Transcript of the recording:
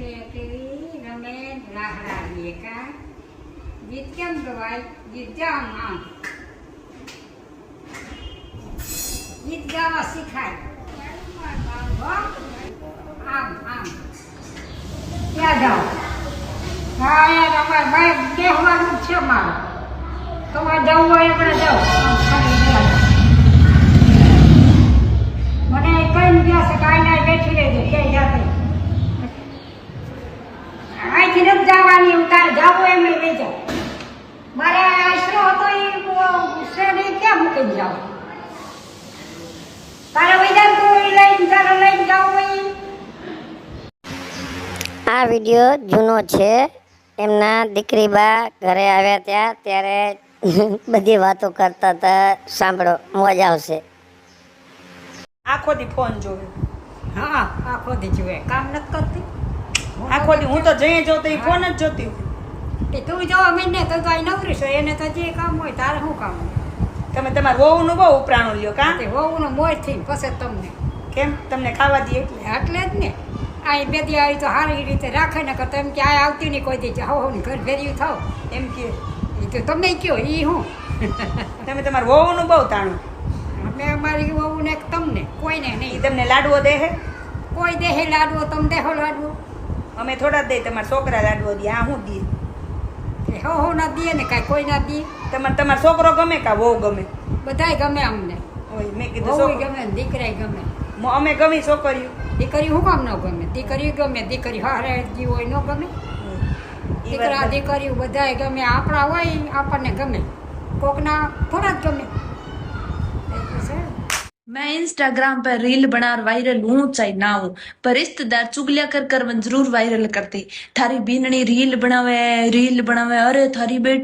કેવી રમે રાહરાડીએ કા ગીત કેમ ગવાય ગીત જામ આમ ગીત ગાવા શીખાય આમ આમ ક્યાં જાઓ હા યાર અમારે ભાઈ કહેવાનું છે મારું તમારે જવું હોય આપણે જાઓ મને કઈ ગયા છે કાંઈ ના બેઠી રહેજો ક્યાંય જાતે અહીંથી નથી જવાની હું તારે જાવું એમ લઈ જાઉં મારે આશરો હતો એ શેરી ક્યાં મૂકી જાઉં તારે વૈદાન તું લઈને તારે લઈને જાવું હોય આ વિડીયો જૂનો છે એમના દીકરી બા ઘરે આવ્યા ત્યાં ત્યારે બધી વાતો કરતા હતા સાંભળો મજા આવશે આખો દી ફોન જોવે હા આખો દી જુએ કામ નથી કરતી આખો દી હું તો જઈએ જોતી ફોન જ જોતી એ તું જોવા મેં ને તો અહીં નવરી છો એને તો જે કામ હોય તારે શું કામ હોય તમે તમારા વહુનું બહુ ઉપરાણું લ્યો કા તે વહુનો મોજ થઈને પછી તમને કેમ તમને ખાવા દે એટલે એટલે જ ને આ બે દી આવી તો સારી રીતે રાખે ને કરતા એમ કે આ આવતી નહીં કોઈ દી હો ને ઘર ભેર્યું થાવ એમ કે એ તો તમે કયો એ હું તમે તમારા વહુનું બહુ તાણું અમે અમારી વહુને તમને કોઈને એ નહીં તમને લાડવો દે હે કોઈ દેહે લાડવો તમે દેહો લાડવો અમે થોડા જ દઈએ તમારા છોકરા લાડવો દે આ શું દઈએ હો ના દે ને કાંઈ કોઈ ના દે તમારો છોકરો ગમે કા વહુ ગમે બધાય ગમે અમને ઓય મેં કીધું વહુ છોકરો ગમે ને દીકરાય ગમે અમે ગમી છોકરીઓ દીકરી હું કામ ન ગમે દીકરી ગમે દીકરી હારે જી હોય ન ગમે દીકરા દીકરીઓ બધાય ગમે આપણા હોય આપણને ગમે કોકના થોડા જ ગમે मैं इंस्टाग्राम पर रील बना वायरल हूँ चाहे ना हूँ पर रिश्तेदार चुगलिया कर वन जरूर वायरल करते थारी बीननी रील बनावे अरे थारी बेटी